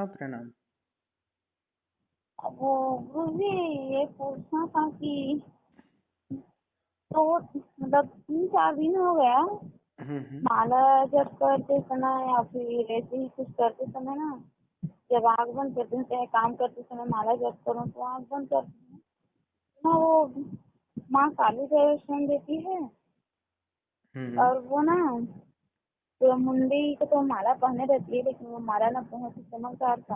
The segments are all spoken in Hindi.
प्रणाम। वो गुरुजी, ये पूछना था कि तो मतलब 3-4 दिन हो गया हम्म। माला जब करते समय या फिर ऐसे ही कुछ करते समय ना, जब आँख बंद करते हैं चाहे काम करते समय माला जप करो तो आँख बंद करते हैं ना, वो माँ काली दर्शन देती है। हम्म। और वो ना तो मुंडी को तो माला पहने रहती है, लेकिन वो माला ना बहुत ही चमकदार था।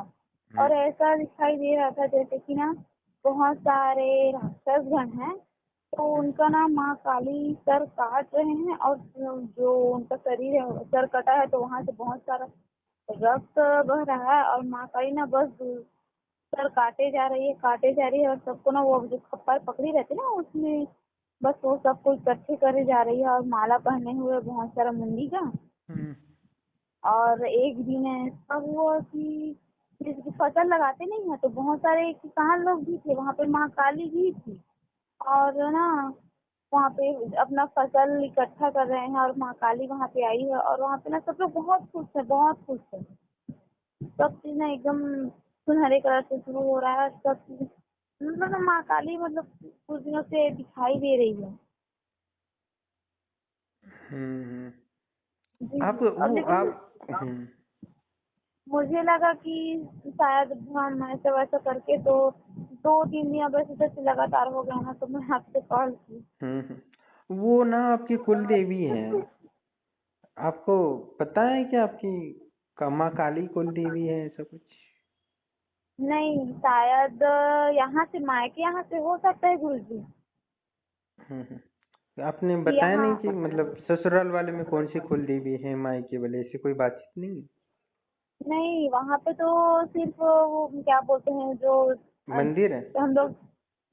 और हम्म। ऐसा दिखाई दे रहा था जैसे कि ना बहुत सारे राक्षस गण हैं, तो उनका ना माँ काली सर काट रहे हैं, और जो उनका शरीर है सर कटा है तो वहां से बहुत सारा रक्त बह रहा है, और माँ काली ना बस सर काटे जा रही है, और सबको ना वो जो खप्पर पकड़ी रहती है ना उसमें बस वो सबको इकट्ठे करे जा रही है, और माला पहने हुए बहुत सारा मुंडी का। हम्म। और एक दिन ऐसा हुआ कि जैसे फसल लगाते नहीं है तो बहुत सारे किसान लोग भी थे वहाँ पे, माँ काली भी थी। और ना वहाँ पे अपना फसल इकट्ठा कर रहे हैं, और माँ काली वहाँ पे आई है, और वहाँ पे ना सब लोग बहुत खुश है, बहुत खुश है। सब चीज ना एकदम सुनहरे कलर से शुरू हो रहा है, सब चीज मतलब ना माँ काली मतलब कुछ दिनों से दिखाई दे रही है। हम्म। जी आप जी। और वो लेकिन आप मुझे लगा कि शायद हम ऐसा वैसा करके तो 2-3 दिन अब ऐसे लगातार हो गया ना, तो मैं आपसे कॉल की। वो ना आपकी कुल देवी हैं। आपको पता है कि आपकी माँ काली कुल देवी है, ऐसा कुछ? नहीं, शायद यहाँ से मायके यहाँ से हो सकता है गुरुजी। आपने कि बताया यहाँ नहीं कि मतलब ससुराल वाले में कौन सी कुल देवी है, मायके वाले ऐसी कोई बातचीत नहीं है? नहीं, वहाँ पे तो सिर्फ वो क्या बोलते हैं जो मंदिर है? हम लोग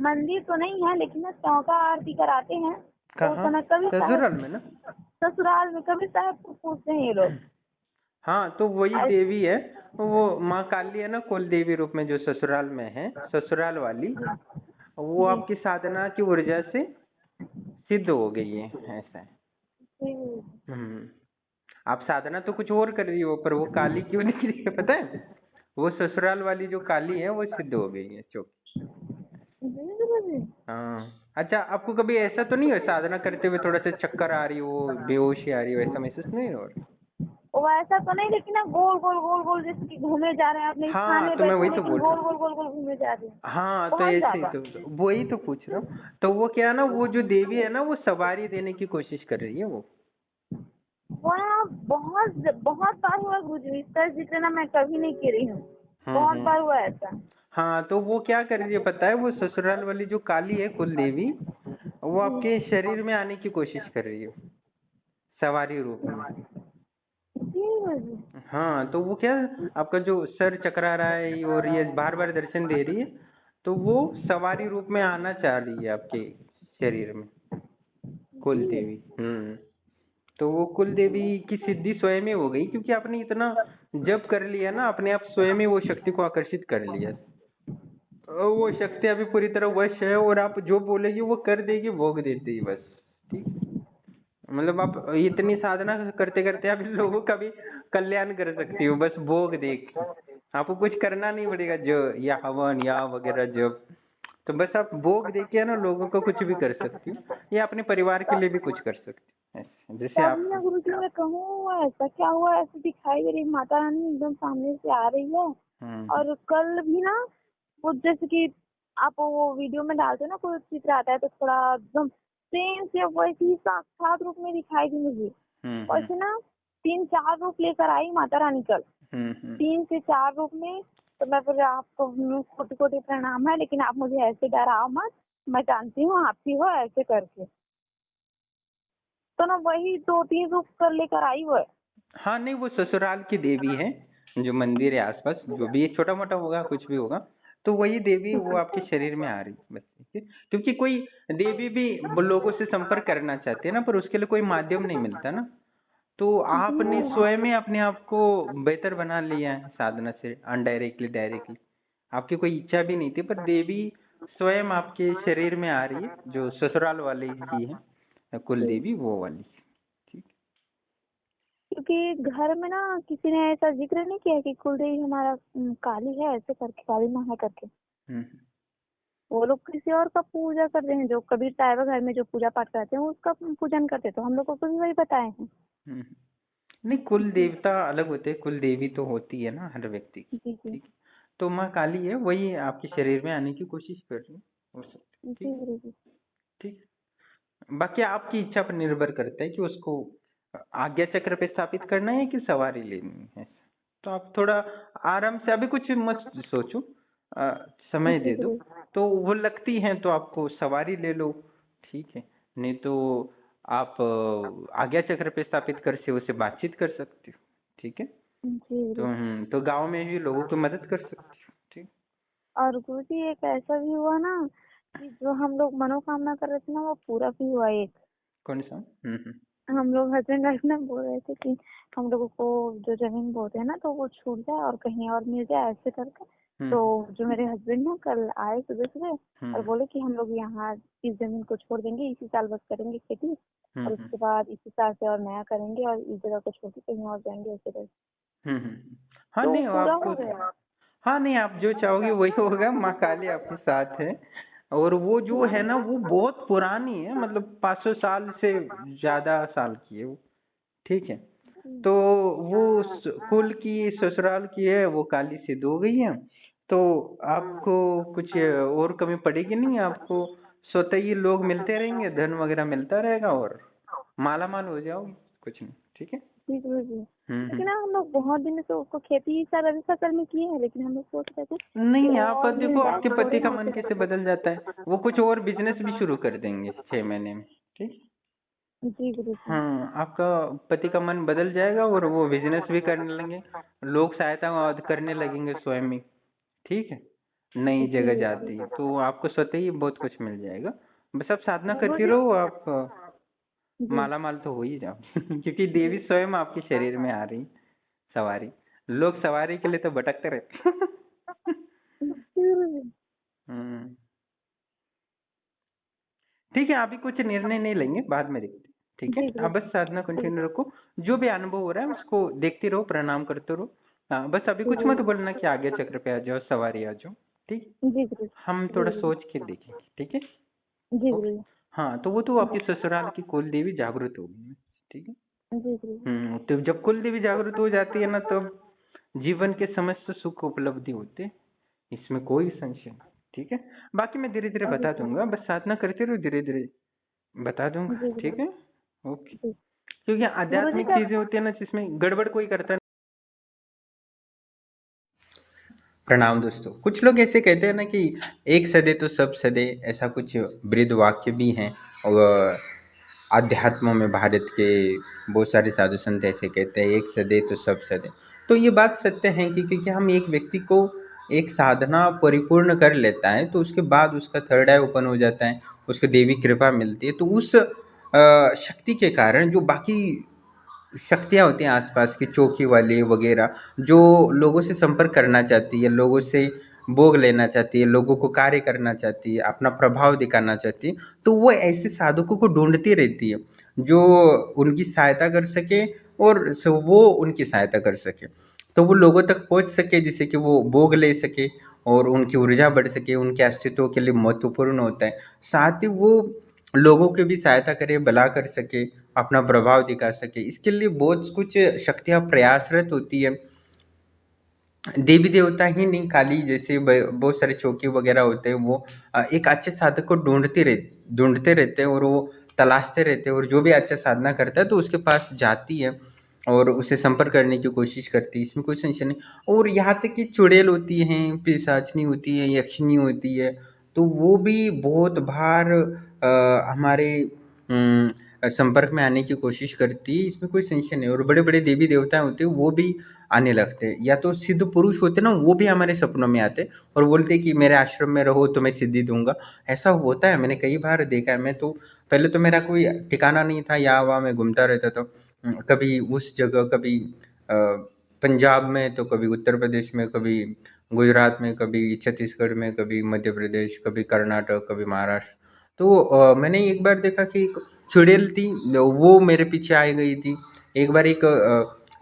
मंदिर तो नहीं है, लेकिन ना चौका आरती कराते हैं, तो उस कहाँ? समय कभी ससुराल में ना? साहब ससुराल में कभी साहब को पूछते हैं ये लोग। हाँ, तो वही ऐस- देवी है। वो माँ काली है ना, कुल देवी रूप में जो ससुराल में है, ससुराल वाली। वो जी आपकी साधना की ऊर्जा से सिद्ध हो गई है, ऐसा है। जी हम्म। आप साधना तो कुछ और कर रही हो, पर वो काली क्यों निकली है पता है? वो ससुराल वाली जो काली है वो सिद्ध हो गई है, चुप। जी जी जी। हाँ। अच्छा, आपको कभी ऐसा तो नहीं है साधना करते हुए थोड़ा सा चक्कर आ रही हो, बेहोशी आ रही हो, ऐसा महसूस नहीं हो रहा? वो ऐसा तो नहीं, लेकिन ना गोल गोल जैसे कि घूमे जा रहे हैं, अपने स्थान हाँ, में तो मैं बैठे वही तो लेकिन बोल रहा हूँ। गोल गोल घूमे जा रहे हैं हाँ, तो बहुत ऐसे ही ज्यादा। तो वही तो पूछ रहा हूँ। तो वो क्या है ना, वो जो देवी है ना, वो सवारी देने की कोशिश कर रही है वो। वहाँ बहुत बहुत बार हुआ गुरुजी, इसका जिक्र ना मैं कभी नहीं की रही हूँ, बहुत हम्म। बार हुआ ऐसा। हाँ, तो वो क्या कर रही है पता है? वो ससुराल वाली जो काली है कुल देवी, वो जी आपके शरीर में आने की कोशिश कर रही है, सवारी रूप में। जी गुरुजी। हाँ, तो वो क्या, आपका जो सर चकरा रहा है और ये बार बार दर्शन दे रही है, तो वो सवारी रूप में आना चाह रही है आपके शरीर में, कुल जी देवी। तो वो कुल देवी की सिद्धि स्वयं ही हो गई, क्योंकि आपने इतना जप कर लिया ना, अपने आप स्वयं ही वो शक्ति को आकर्षित कर लिया। वो शक्ति अभी पूरी तरह वश है, और आप जो बोलेगी वो कर देगी, भोग देती है बस। ठीक। मतलब आप इतनी साधना करते करते आप लोगों का भी कल्याण कर सकती हो, बस भोग देख। आपको कुछ करना नहीं पड़ेगा, जो या हवन या वगैरह जब, तो बस आप भोग दे के है ना लोगों को कुछ भी कर सकती हो, या अपने परिवार के लिए भी कुछ कर सकती हो, ऐसे जैसे तभी आप। ना गुरुजी मैं कहूँ ऐसा क्या हुआ, ऐसे दिखाई दे रही माता रानी एकदम सामने से आ रही है। हम्म। और कल भी ना वो जैसे कि आप वो वीडियो में डालते हो ना, कोई चित्र आता है तो थोड़ा एकदम सेम से वैसे ही साक्षात रूप में दिखाई दी मुझे। हम्म। हम्म। वैसे ना 3-4 रूप लेकर आई माता रानी कल, हम्म। 3 से 4 रूप में। तो मैं फिर आपको कोटि कोटि प्रणाम है, लेकिन आप मुझे ऐसे डराओ मत, मैं जानती हूँ आप ही हो ऐसे करके। तो ना वही 2-3 रूप कर लेकर आई वो। हाँ, नहीं, वो ससुराल की देवी है, जो मंदिर है आसपास, जो भी छोटा मोटा होगा, कुछ भी होगा, तो वही देवी वो आपके शरीर में आ रही है बस। ठीक है? क्योंकि कोई देवी भी लोगों से संपर्क करना चाहती है ना, पर उसके लिए कोई माध्यम नहीं मिलता ना। तो आपने स्वयं ही अपने आप को बेहतर बना लिया है साधना से, अनडायरेक्टली डायरेक्टली। आपकी कोई इच्छा भी नहीं थी, पर देवी स्वयं आपके शरीर में आ रही है, जो ससुराल वाली ही है कुल देवी, वो वाली। ठीक। क्योंकि घर में ना किसी ने ऐसा जिक्र नहीं किया कि कुलदेवी हमारा काली है ऐसे करके, काली माँ है करके। हम्म वो लोग किसी और का पूजा करते हैं, जो कबीर साहिब घर में जो पूजा पाठ करते हैं उसका पूजन करते हैं, तो हम लोगों को भी वही बताए हैं। हम्म। नहीं, कुल जी देवता अलग होते हैं, कुल देवी तो होती है ना हर व्यक्ति की। जी जी ठीक है, तो माँ काली है, वही आपके शरीर में आने की कोशिश कर रही है, हो सकती है। जी ठीक है। गुरुजी। ठीक है। बाकी आपकी इच्छा पर निर्भर करता है कि उसको आज्ञा चक्र पे स्थापित करना है कि सवारी लेनी है। तो आप थोड़ा आराम से, अभी कुछ मत सोचो, समय जी दे दो। गुरुजी। तो वो लगती है तो आपको सवारी ले लो, ठीक है। नहीं तो आप आज्ञा चक्र पे स्थापित कर से उससे बातचीत कर सकते हो, ठीक है। जी गुरुजी। तो गांव में भी लोगों की मदद कर सकते हो, ठीक। और गुरुजी एक ऐसा भी हुआ ना कि जो हम लोग मनोकामना कर रहे थे ना वो पूरा भी हुआ एक। कौन सा? हम लोग हस्बैंड वाइफ ना बोल रहे थे कि हम लोगों को जो जमीन बोलते हैं ना तो वो छूट जाए और कहीं और मिल जाए ऐसे करके। तो हम्म जो मेरे हस्बैंड ना कल आए सुबह सुबह और हम्म बोले कि हम लोग यहाँ इस जमीन को छोड़ देंगे, इसी साल बस करेंगे खेती हम्म और हम्म उसके बाद इसी साल से और नया करेंगे और इस जगह को छोड़ के कहीं और जाएंगे ऐसे करके। हाँ, तो वो नहीं पूरा आपको, हो गया। हाँ नहीं, आप जो चाहोगे वही होगा। माँ काली आपके साथ है। और वो जो है ना, वो बहुत पुरानी है, मतलब 500 साल से ज्यादा साल की है वो, ठीक है। तो वो कुल की, ससुराल की है, वो काली सिद्ध हो गई है। तो आपको कुछ और कमी पड़ेगी नहीं, आपको स्वतः ही लोग मिलते रहेंगे, धन वगैरह मिलता रहेगा और माला माल हो जाओगे, कुछ नहीं, ठीक है। जी गुरुजी। लेकिन हम्म। ना हम लोग बहुत दिन से उसको खेती इस साल रबी फसल में किए हैं, लेकिन हम लोग सोच रहे थे कि नहीं, आप और देखो, मिल जाए आपके थोड़े पति का ना मन ऐसे कैसे करके। बदल जाता है, वो कुछ और बिजनेस भी शुरू कर देंगे 6 महीने में, ठीक। जी गुरुजी। हाँ, आपका पति का मन बदल जाएगा और वो बिजनेस भी करने लगेंगे, लोग सहायता करने लगेंगे स्वयं ही, ठीक है। नई जी जगह गुरुजी। जाती है तो आपको स्वतः ही बहुत कुछ मिल जाएगा। बस आप साधना करती गुरुजी। रहो, आप जी। माला माल तो हो ही जाओ। क्योंकि देवी स्वयं आपके शरीर में आ रही, सवारी। लोग सवारी के लिए तो भटकते रहते। जी गुरुजी। हम्म। ठीक है, अभी कुछ निर्णय नहीं लेंगे, बाद में देखते हैं, ठीक है। जी आप बस गुरुजी। साधना ठीक कंटिन्यू रखो, जो भी अनुभव हो रहा है उसको देखते रहो, प्रणाम करते रहो। हाँ, बस अभी जी कुछ मत गुरुजी। बोलना कि आगे चक्र पे आ जाओ, सवारी आ जाओ, ठीक। जी गुरुजी। हम जी थोड़ा गुरुजी। सोच के देखेंगे, ठीक है। जी ओके। गुरुजी। हाँ, तो वो तो आपकी ससुराल की कुल देवी जागृत होगी, ठीक है। जी गुरुजी। तो जब कुल देवी जागृत हो जाती है ना, तब जीवन के समस्त सुख उपलब्धि होते हैं, इसमें कोई संशय नहीं, ठीक है। बाकी मैं धीरे धीरे जी बता गुरुजी। दूंगा, बस साधना करते रहो, धीरे धीरे बता दूंगा, जी ठीक गुरुजी। है। ओके। जी क्योंकि गुरुजी आध्यात्मिक का। चीजें होती है ना, जिसमें गड़बड़ कोई करता नहीं। प्रणाम दोस्तों। कुछ लोग ऐसे कहते हैं ना कि एक सदे तो सब सदे, ऐसा कुछ वृद्ध वाक्य भी हैं। और आध्यात्म में भारत के बहुत सारे साधु संत ऐसे कहते हैं, एक सदे तो सब सदे। तो ये बात सत्य है कि क्योंकि हम एक व्यक्ति को एक साधना परिपूर्ण कर लेता है तो उसके बाद उसका थर्ड आई ओपन हो जाता है, उसको देवी कृपा मिलती है। तो उस शक्ति के कारण जो बाकी शक्तियाँ होती हैं आसपास की, चौकी वाले वगैरह, जो लोगों से संपर्क करना चाहती है, लोगों से भोग लेना चाहती है, लोगों को कार्य करना चाहती है, अपना प्रभाव दिखाना चाहती है, तो वो ऐसे साधकों को ढूंढती रहती है जो उनकी सहायता कर सके और वो उनकी सहायता कर सके, तो वो लोगों तक पहुंच सके, जिससे कि वो भोग ले सके और उनकी ऊर्जा बढ़ सके, उनके अस्तित्व के लिए महत्वपूर्ण होता है। साथ ही वो लोगों की भी सहायता करे, भला कर सके, अपना प्रभाव दिखा सके, इसके लिए बहुत कुछ शक्तियाँ प्रयासरत होती है। देवी देवता ही नहीं, खाली जैसे बहुत सारे चौकी वगैरह होते हैं, वो एक अच्छे साधक को ढूंढते रहते हैं और वो तलाशते रहते हैं, और जो भी अच्छा साधना करता है तो उसके पास जाती है और उसे संपर्क करने की कोशिश करती है, इसमें कोई संशय नहीं। और यहाँ तक कि चुड़ैल होती हैं, पिशाचनी होती है, यक्षिणी होती है, तो वो भी बहुत बार हमारे संपर्क में आने की कोशिश करती है, इसमें कोई संशय नहीं। और बड़े बड़े देवी देवता होते हैं वो भी आने लगते हैं, या तो सिद्ध पुरुष होते ना, वो भी हमारे सपनों में आते और बोलते कि मेरे आश्रम में रहो तो मैं सिद्धि दूंगा। ऐसा होता है, मैंने कई बार देखा है। मैं तो पहले तो मेरा कोई ठिकाना नहीं था, यहाँ वहाँ मैं घूमता रहता था, कभी उस जगह, कभी पंजाब में, तो कभी उत्तर प्रदेश में, कभी गुजरात में, कभी छत्तीसगढ़ में, कभी मध्य प्रदेश, कभी कर्नाटक, कभी महाराष्ट्र। तो मैंने एक बार देखा कि एक चुड़ैल थी, वो मेरे पीछे आ गई थी, एक बार एक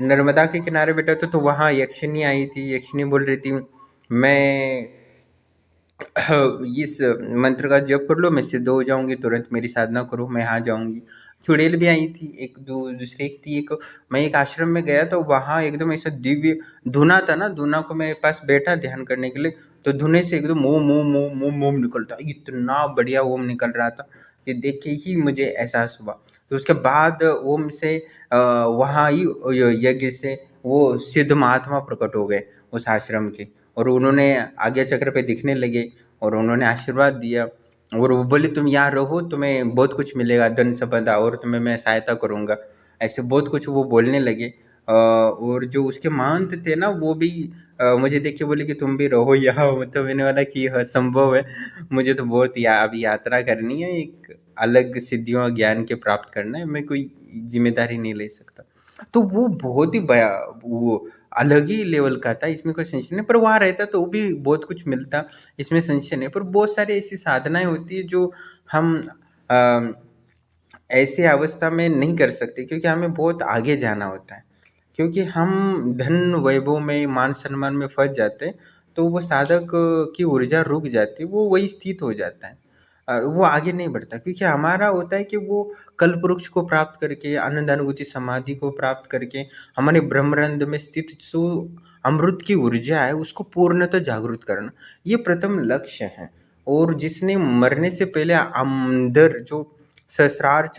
नर्मदा के किनारे बैठा था, तो वहाँ यक्षिनी आई थी। यक्षिनी बोल रही थी, मैं इस मंत्र का जप कर लो, मैं सिद्ध हो जाऊंगी, तुरंत मेरी साधना करो, मैं यहाँ जाऊंगी। चुड़ैल भी आई थी, एक दूसरी एक थी। एक मैं एक आश्रम में गया तो वहाँ एकदम ऐसा दिव्य धुना था ना, धुना को मेरे पास बैठा ध्यान करने के लिए, तो धुने से एकदम ओम ओम ओम ओम ओम निकलता, इतना बढ़िया ओम निकल रहा था कि देख के ही मुझे एहसास हुआ। तो उसके बाद ओम से वहाँ ही यज्ञ से वो सिद्ध महात्मा प्रकट हो गए उस आश्रम के, और उन्होंने आज्ञा चक्र पे दिखने लगे और उन्होंने आशीर्वाद दिया। और वो बोले, तुम यहाँ रहो, तुम्हें बहुत कुछ मिलेगा, धन संपदा, और तुम्हें मैं सहायता करूँगा, ऐसे बहुत कुछ वो बोलने लगे। और जो उसके महंत थे ना, वो भी मुझे देख के बोले कि तुम भी रहो यहाँ। मतलब मैंने बोला कि यह संभव है, मुझे तो बहुत अभी यात्रा करनी है, एक अलग सिद्धियों ज्ञान के प्राप्त करना है, मैं कोई जिम्मेदारी नहीं ले सकता। तो वो बहुत ही वो अलग ही लेवल का था, इसमें कोई संशय नहीं। पर वहाँ रहता तो भी बहुत कुछ मिलता, इसमें संशय नहीं। पर बहुत सारी ऐसी साधनाएं होती है जो हम अ, ऐसे अवस्था में नहीं कर सकते, क्योंकि हमें बहुत आगे जाना होता है। क्योंकि हम धन वैभव में, मान सम्मान में फंस जाते हैं, तो वो साधक की ऊर्जा रुक जाती है, वो वही स्थित हो जाता है। वो आगे नहीं बढ़ता, क्योंकि हमारा होता है कि वो कल्प वृक्ष को प्राप्त करके, आनंद अनुभूति समाधि को प्राप्त करके, हमारे ब्रह्मरंध्र में स्थित जो अमृत की ऊर्जा है उसको पूर्णतः जागृत करना, ये प्रथम लक्ष्य है। और जिसने मरने से पहले अंदर जो सहस्रार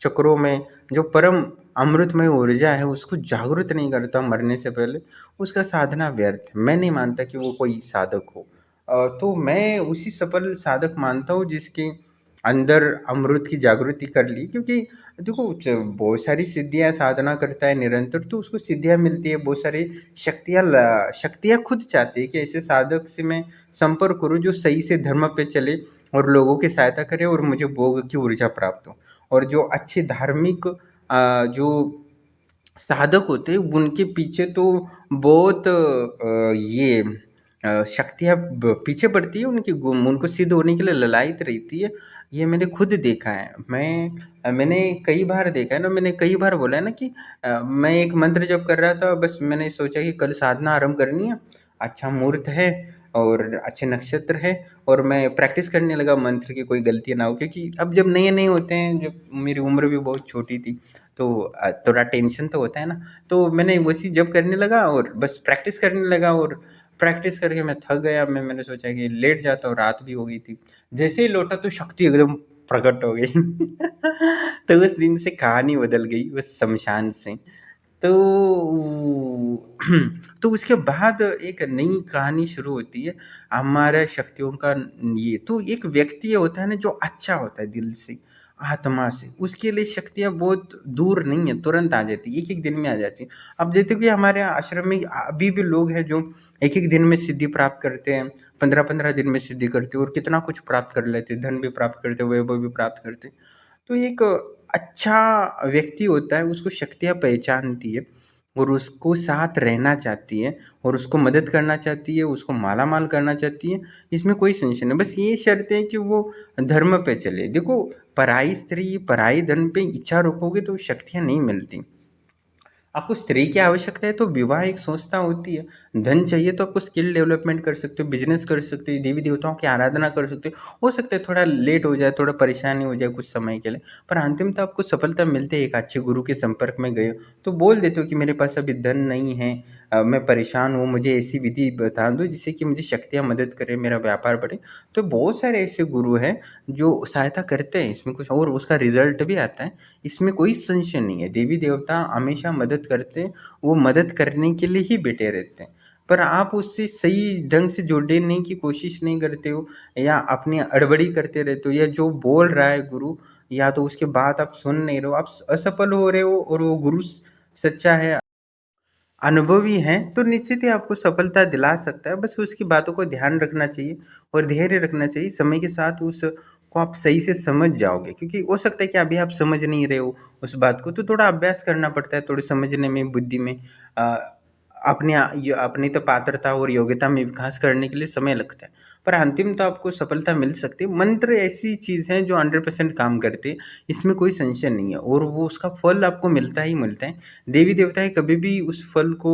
चक्रों में जो परम अमृतमय ऊर्जा है उसको जागृत नहीं करता मरने से पहले, उसका साधना व्यर्थ है। मैं नहीं मानता कि वो कोई साधक हो। तो मैं उसी सफल साधक मानता हूँ जिसके अंदर अमृत की जागृति कर ली। क्योंकि देखो, बहुत सारी सिद्धियाँ साधना करता है निरंतर, तो उसको सिद्धियाँ मिलती है, बहुत सारी शक्तियाँ खुद चाहती है कि ऐसे साधक से मैं संपर्क करूँ जो सही से धर्म पे चले और लोगों की सहायता करे और मुझे भोग की ऊर्जा प्राप्त हो। और जो अच्छे धार्मिक जो साधक होते हैं उनके पीछे तो बहुत ये शक्तियाँ पीछे पड़ती है उनकी, उनको सिद्ध होने के लिए ललायत रहती है। ये मैंने खुद देखा है। मैंने कई बार देखा है ना, मैंने कई बार बोला है ना कि मैं एक मंत्र जप कर रहा था, बस मैंने सोचा कि कल साधना आरंभ करनी है, अच्छा मुहूर्त है और अच्छे नक्षत्र है, और मैं प्रैक्टिस करने लगा मंत्र की कोई गलती ना हो। क्योंकि अब जब नए नए होते हैं, जब मेरी उम्र भी बहुत छोटी थी, तो थोड़ा टेंशन तो होता है ना। तो मैंने वैसी जब करने लगा और बस प्रैक्टिस करने लगा, और प्रैक्टिस करके मैं थक गया। मैंने सोचा कि लेट जाता हूँ, रात भी हो गई थी। जैसे ही लौटा तो शक्ति एकदम प्रकट हो गई। तो उस दिन से कहानी बदल गई उस शमशान से। तो तो उसके बाद एक नई कहानी शुरू होती है हमारे शक्तियों का। ये तो एक व्यक्ति होता है ना जो अच्छा होता है दिल से, आत्मा से, उसके लिए शक्तियाँ बहुत दूर नहीं है, तुरंत आ जाती है, एक एक दिन में आ जाती है। अब देखते हो कि हमारे आश्रम में अभी भी लोग हैं जो एक एक दिन में सिद्धि प्राप्त करते हैं, 15-15 दिन में सिद्धि करते हैं और कितना कुछ प्राप्त कर लेते हैं, धन भी प्राप्त करते हैं, वैभव भी प्राप्त करते हैं। तो एक अच्छा व्यक्ति होता है, उसको शक्तियाँ पहचानती है और उसको साथ रहना चाहती है और उसको मदद करना चाहती है, उसको माला माल करना चाहती है। इसमें कोई संशय नहीं, बस ये शर्त है कि वो धर्म पे चले। देखो, पराई स्त्री पराई धन पे इच्छा रखोगे तो शक्तियाँ नहीं मिलती। आपको स्त्री की आवश्यकता है तो विवाह एक संस्था होती है। धन चाहिए तो आपको स्किल डेवलपमेंट कर सकते हो, बिजनेस कर सकते हो, देवी देवताओं की आराधना कर सकते हो सकता है थोड़ा लेट हो जाए, थोड़ा परेशानी हो जाए कुछ समय के लिए, पर अंतिमतः आपको सफलता मिलती है। एक अच्छे गुरु के संपर्क में गए हो तो बोल देते हो कि मेरे पास अभी धन नहीं है, मैं परेशान हूँ, मुझे ऐसी विधि बता दो जिससे कि मुझे शक्तियाँ मदद करें, मेरा व्यापार बढ़े। तो बहुत सारे ऐसे गुरु हैं जो सहायता करते हैं इसमें कुछ, और उसका रिजल्ट भी आता है, इसमें कोई संशय नहीं है। देवी देवता हमेशा मदद करते हैं, वो मदद करने के लिए ही बैठे रहते हैं। पर आप उससे सही ढंग से जुड़ने की कोशिश नहीं करते हो, या अपनी अड़बड़ी करते रहते हो, या जो बोल रहा है गुरु या तो उसके बाद आप सुन नहीं रहे हो, आप असफल हो रहे हो, और वो गुरु सच्चा है, अनुभवी हैं, तो निश्चित ही आपको सफलता दिला सकता है। बस उसकी बातों को ध्यान रखना चाहिए और धैर्य रखना चाहिए। समय के साथ उसको आप सही से समझ जाओगे, क्योंकि हो सकता है कि अभी आप समझ नहीं रहे हो उस बात को, तो थोड़ा अभ्यास करना पड़ता है, थोड़ी समझने में, बुद्धि में, अपनी अपनी तो पात्रता और योग्यता में विकास करने के लिए समय लगता है। पर अंतिमतः आपको सफलता मिल सकती है। मंत्र ऐसी चीज़ है जो 100% काम करती है, इसमें कोई संशय नहीं है, और वो उसका फल आपको मिलता ही मिलता है। देवी देवता कभी भी उस फल को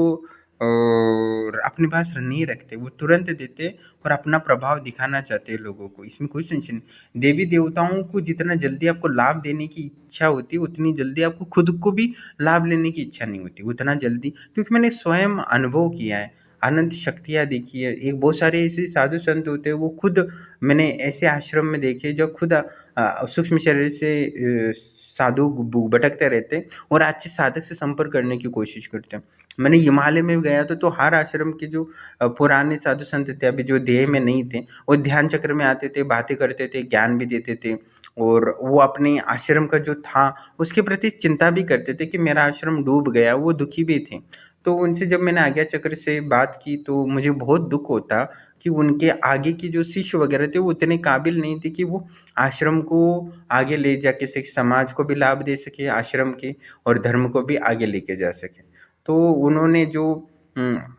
अपने पास नहीं रखते, वो तुरंत देते और अपना प्रभाव दिखाना चाहते हैं लोगों को, इसमें कोई टेंशन नहीं। देवी देवताओं को जितना जल्दी आपको लाभ देने की इच्छा होती है, उतनी जल्दी आपको खुद को भी लाभ लेने की इच्छा नहीं होती उतना जल्दी, क्योंकि मैंने स्वयं अनुभव किया है, अनंत शक्तियाँ देखी है। एक बहुत सारे ऐसे साधु संत होते हैं, वो खुद मैंने ऐसे आश्रम में देखे जो खुद सूक्ष्म शरीर से साधु भटकते रहते और अच्छे साधक से संपर्क करने की कोशिश करते हैं। मैंने हिमालय में गया तो हर आश्रम के जो पुराने साधु संत थे, अभी जो देह में नहीं थे, वो ध्यान चक्र में आते थे, बातें करते थे, ज्ञान भी देते थे, और वो अपने आश्रम का जो था उसके प्रति चिंता भी करते थे कि मेरा आश्रम डूब गया, वो दुखी भी थे। तो उनसे जब मैंने आज्ञा चक्र से बात की तो मुझे बहुत दुख होता कि उनके आगे की जो शिष्य वगैरह थे वो उतने काबिल नहीं थे कि वो आश्रम को आगे ले जाके समाज को भी लाभ दे सके, आश्रम के और धर्म को भी आगे लेके जा सके। तो उन्होंने जो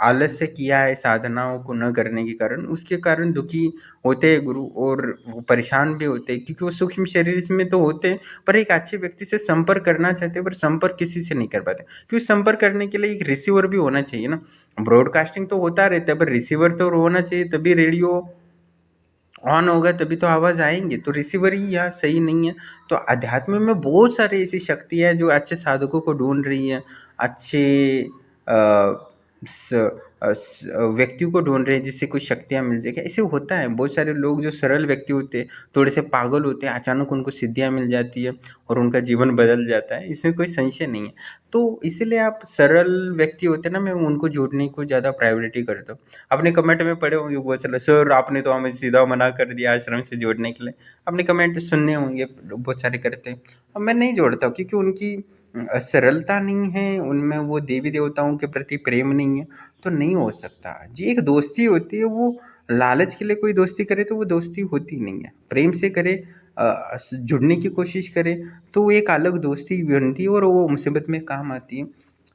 आलस्य किया है साधनाओं को न करने के कारण, उसके कारण दुखी होते हैं गुरु, और वो परेशान भी होते हैं, क्योंकि वो सूक्ष्म शरीर में तो होते हैं पर एक अच्छे व्यक्ति से संपर्क करना चाहते हैं, पर संपर्क किसी से नहीं कर पाते, क्योंकि संपर्क करने के लिए एक रिसीवर भी होना चाहिए ना। ब्रॉडकास्टिंग तो होता रहता है, पर रिसीवर तो होना चाहिए, तभी रेडियो ऑन होगा, तभी तो आवाज़ आएंगे। तो रिसीवर ही यहाँ सही नहीं है। तो अध्यात्म में बहुत सारी ऐसी शक्तियाँ जो अच्छे साधकों को ढूंढ रही है, अच्छे व्यक्तियों को ढूंढ रहे हैं जिससे कुछ शक्तियाँ मिल जाएगी। ऐसे होता है, बहुत सारे लोग जो सरल व्यक्ति होते हैं, थोड़े से पागल होते हैं, अचानक उनको सिद्धियाँ मिल जाती है और उनका जीवन बदल जाता है, इसमें कोई संशय नहीं है। तो इसीलिए आप सरल व्यक्ति होते हैं ना, मैं उनको जोड़ने को ज़्यादा प्रायोरिटी करता हूँ। आपने कमेंट में पढ़े होंगे बहुत सारे, सर आपने तो हमें सीधा मना कर दिया आश्रम से जोड़ने के लिए। आपने कमेंट सुनने होंगे, बहुत सारे करते हैं। अब मैं नहीं जोड़ता हूँ, क्योंकि उनकी सरलता नहीं है, उनमें वो देवी देवताओं के प्रति प्रेम नहीं है, तो नहीं हो सकता जी। एक दोस्ती होती है, वो लालच के लिए कोई दोस्ती करे तो वो दोस्ती होती नहीं है। प्रेम से करे, जुड़ने की कोशिश करे, तो वो एक अलग दोस्ती बनती है और वो मुसीबत में काम आती है।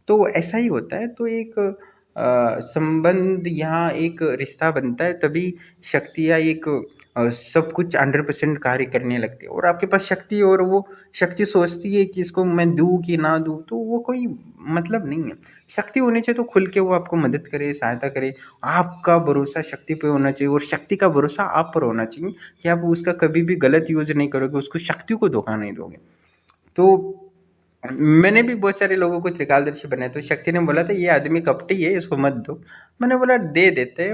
तो ऐसा ही होता है। तो एक संबंध, यहाँ एक रिश्ता बनता है, तभी शक्तियाँ एक सब कुछ 100% कार्य करने लगती है, और आपके पास शक्ति, और वो शक्ति सोचती है कि इसको मैं दूँ कि ना दूँ, तो वो कोई मतलब नहीं है। शक्ति होनी चाहिए तो खुल के वो आपको मदद करे, सहायता करे। आपका भरोसा शक्ति पे होना चाहिए, और शक्ति का भरोसा आप पर होना चाहिए कि आप उसका कभी भी गलत यूज़ नहीं करोगे, उसको शक्ति को धोखा नहीं दोगे। तो मैंने भी बहुत सारे लोगों को त्रिकालदर्शी बनाया, तो शक्ति ने बोला था ये आदमी कपटी है, इसको मत दो। मैंने बोला दे देते हैं,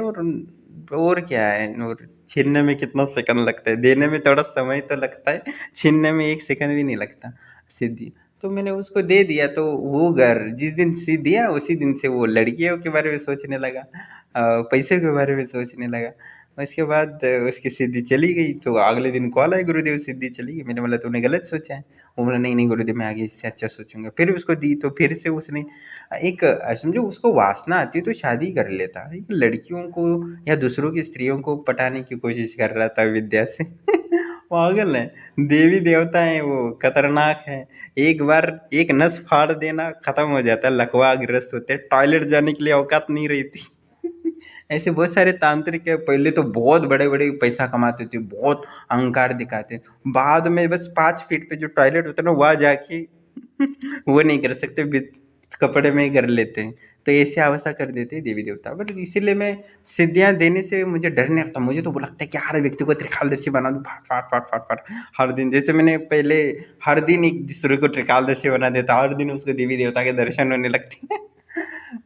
और क्या है, और छीनने में कितना सेकंड लगता है, देने में थोड़ा समय तो लगता है, छीनने में 1 सेकंड भी नहीं लगता सिद्धि। तो मैंने उसको दे दिया, तो वो घर जिस दिन सिद्ध दिया उसी दिन से वो लड़कियों के बारे में सोचने लगा, पैसे के बारे में सोचने लगा। उसके बाद उसकी सिद्धि चली गई, तो अगले दिन कॉल आई, गुरुदेव सिद्धि चली गई। मैंने बोला तूने गलत सोचा है। वो बोला नहीं नहीं गुरुदेव, मैं आगे इससे अच्छा सोचूंगा। फिर उसको दी, तो फिर से उसने एक समझो, उसको वासना आती है तो शादी कर लेता है। लड़कियों को या दूसरों की स्त्रियों को पटाने की कोशिश कर रहा था विद्या से। पागल है। देवी देवता है, वो खतरनाक है। एक बार एक नस फाड़ देना, खत्म हो जाता है, लकवा ग्रस्त होते हैं, टॉयलेट जाने के लिए औकात नहीं रहती। ऐसे बहुत सारे तांत्रिक है, पहले तो बहुत बड़े बड़े पैसा कमाते थे, बहुत अहंकार दिखाते, बाद में बस 5 फीट पे जो टॉयलेट होता है ना, वहाँ जाके वो नहीं कर सकते, कपड़े में ही कर लेते हैं। तो ऐसी अवस्था कर देते हैं देवी देवता। बट इसीलिए मैं सिद्धियाँ देने से मुझे डर नहीं लगता। मुझे तो वो लगता है कि हर व्यक्ति को त्रिकालदर्शी बना दूँ, फाट फाट फाट फाट फाट हर दिन। जैसे मैंने पहले हर दिन एक दूसरे को त्रिकालदर्शी बना देता, हर दिन उसको देवी देवता के दर्शन होने लगते हैं।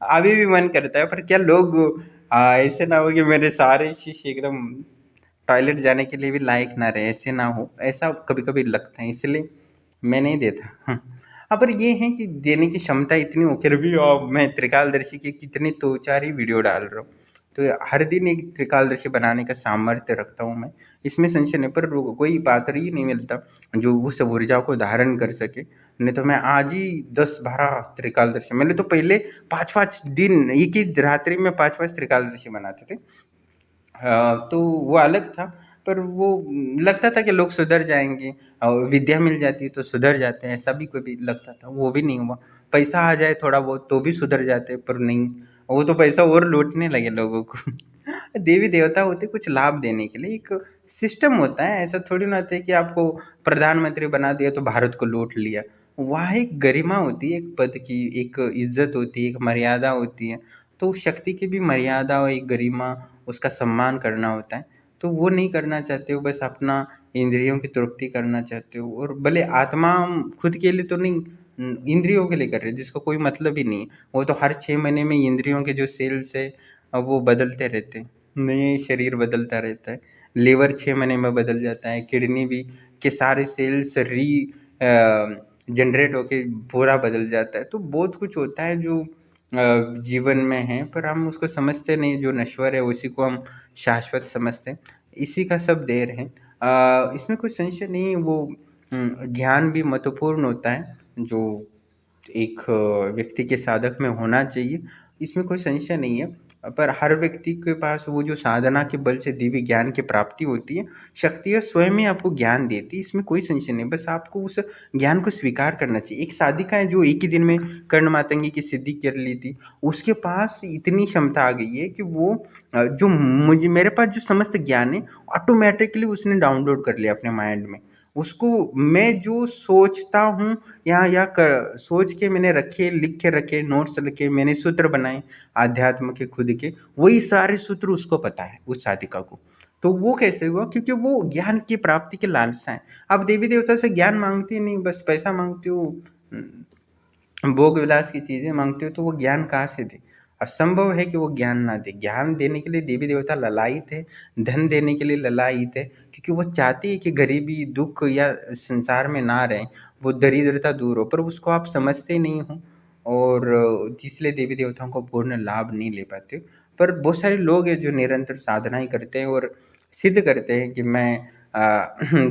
अभी भी मन करता है, पर क्या लोग ऐसे ना हो कि मेरे सारे शिष्य एकदम टॉयलेट जाने के लिए भी लायक ना रहे, ऐसे ना हो, ऐसा कभी कभी लगता है, इसलिए मैं नहीं देता। हाँ, पर ये है कि देने की क्षमता इतनी हो, फिर भी मैं त्रिकालदर्शी की कितनी तो 4 ही वीडियो डाल रहा हूँ। तो हर दिन एक त्रिकालदर्शी बनाने का सामर्थ्य रखता हूँ मैं, इसमें संशय नहीं। पर कोई पात्र ही नहीं मिलता जो उस ऊर्जा को धारण कर सके, नहीं तो मैं आज ही 10-12 त्रिकालदर्शी। मैंने तो पहले 5-5 दिन, एक ही रात्रि में 5-5 त्रिकालदर्शी बनाते थे। तो वो अलग था, पर वो लगता था कि लोग सुधर जाएंगे, और विद्या मिल जाती तो सुधर जाते हैं, ऐसा भी कभी लगता था, वो भी नहीं हुआ। पैसा आ जाए थोड़ा बहुत तो भी सुधर जाते, पर नहीं, वो तो पैसा और लूटने लगे लोगों को। देवी देवता होते कुछ लाभ देने के लिए, एक सिस्टम होता है, ऐसा थोड़ी ना होता है कि आपको प्रधानमंत्री बना दिया तो भारत को लूट लिया। वहाँ एक गरिमा होती है, एक पद की, एक इज्जत होती है, एक मर्यादा होती है। तो शक्ति की भी मर्यादा और एक गरिमा, उसका सम्मान करना होता है। तो वो नहीं करना चाहते हो, बस अपना इंद्रियों की तृप्ति करना चाहते हो। और भले आत्मा खुद के लिए तो नहीं, इंद्रियों के लिए कर रहे हैं, जिसका कोई मतलब ही नहीं है। वो तो हर 6 महीने में इंद्रियों के जो सेल्स है वो बदलते रहते हैं, नए शरीर बदलता रहता है। लीवर 6 महीने में बदल जाता है, किडनी भी के सारे सेल्स जनरेट होके पूरा बदल जाता है। तो बहुत कुछ होता है जो जीवन में है, पर हम उसको समझते नहीं। जो नश्वर है उसी को हम शाश्वत समझते हैं। इसी का सब देर है। इसमें कोई संशय नहीं है। वो ज्ञान भी महत्वपूर्ण होता है, जो एक व्यक्ति के साधक में होना चाहिए, इसमें कोई संशय नहीं है। पर हर व्यक्ति के पास वो जो साधना के बल से दिव्य ज्ञान की प्राप्ति होती है, शक्तियाँ स्वयं ही आपको ज्ञान देती है, इसमें कोई संशय नहीं। बस आपको उस ज्ञान को स्वीकार करना चाहिए। एक साधिका है जो एक ही दिन में कर्ण मातंगी की सिद्धि कर ली थी, उसके पास इतनी क्षमता आ गई है कि वो जो मुझे मेरे पास जो समस्त ज्ञान है ऑटोमेटिकली उसने डाउनलोड कर लिया अपने माइंड में। उसको मैं जो सोचता हूँ या कर सोच के मैंने रखे, लिख के रखे, नोट्स लिखे, मैंने सूत्र बनाए आध्यात्म के खुद के, वही सारे सूत्र उसको पता है, उस साधिका को। तो वो कैसे हुआ? क्योंकि वो ज्ञान की प्राप्ति के लालसा है। अब देवी देवता से ज्ञान मांगती नहीं, बस पैसा मांगती हो, भोग विलास की चीजें मांगती हो, तो वो ज्ञान कहाँ से दे? असंभव है कि वो ज्ञान ना दे। ज्ञान देने के लिए देवी देवता ललायित है, धन देने के लिए ललायित है, क्योंकि वो चाहती है कि गरीबी, दुख या संसार में ना रहें, वो दरिद्रता दूर हो। पर उसको आप समझते नहीं हो, और इसलिए देवी देवताओं को पूर्ण लाभ नहीं ले पाते। पर बहुत सारे लोग हैं जो निरंतर साधना ही करते हैं और सिद्ध करते हैं कि मैं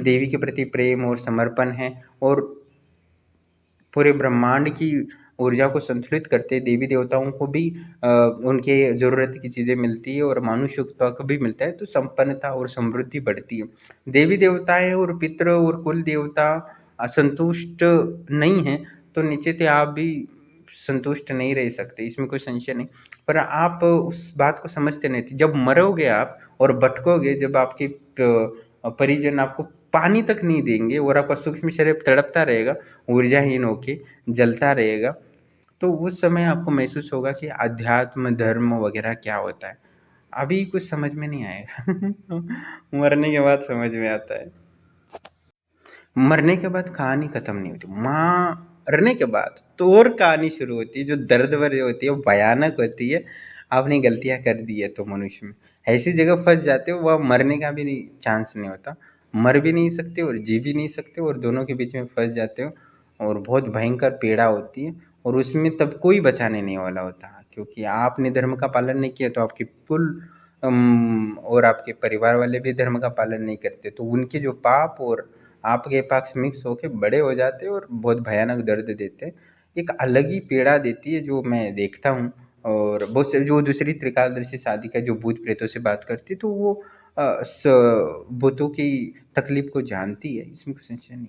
देवी के प्रति प्रेम और समर्पण है, और पूरे ब्रह्मांड की ऊर्जा को संतुलित करते हैं। देवी देवताओं को भी उनके ज़रूरत की चीज़ें मिलती है, और मनुष्यत्व को भी मिलता है, तो संपन्नता और समृद्धि बढ़ती है। देवी देवताएं और पितृ और कुल देवता असंतुष्ट नहीं हैं, तो निश्चित ही आप भी संतुष्ट नहीं रह सकते, इसमें कोई संशय नहीं। पर आप उस बात को समझते नहीं थे। जब मरोगे आप और भटकोगे, जब आपके परिजन आपको पानी तक नहीं देंगे और आपका सूक्ष्म शरीर तड़पता रहेगा, ऊर्जाहीन होके जलता रहेगा, तो उस समय आपको महसूस होगा कि अध्यात्म, धर्म वगैरह क्या होता है। अभी कुछ समझ में नहीं आएगा। मरने के बाद समझ में आता है। मरने के बाद कहानी खत्म नहीं होती। मरने के बाद तो और कहानी शुरू होती है, जो दर्द भरी होती है, वो भयानक होती है। आपने गलतियाँ कर दी है तो मनुष्य में ऐसी जगह फंस जाते हो, वह मरने का भी नहीं चांस नहीं होता। मर भी नहीं सकते और जी भी नहीं सकते, और दोनों के बीच में फंस जाते हो, और बहुत भयंकर पीड़ा होती है। और उसमें तब कोई बचाने नहीं वाला होता, क्योंकि आपने धर्म का पालन नहीं किया, तो आपकी कुल और आपके परिवार वाले भी धर्म का पालन नहीं करते, तो उनके जो पाप और आपके पास मिक्स होके बड़े हो जाते हैं और बहुत भयानक दर्द देते हैं। एक अलग ही पीड़ा देती है, जो मैं देखता हूँ। और बहुत से जो दूसरी त्रिकालदर्शी साधिका जो भूत प्रेतों से बात करती है, तो वो भूतों की तकलीफ को जानती है, इसमें कुछ संशय नहीं।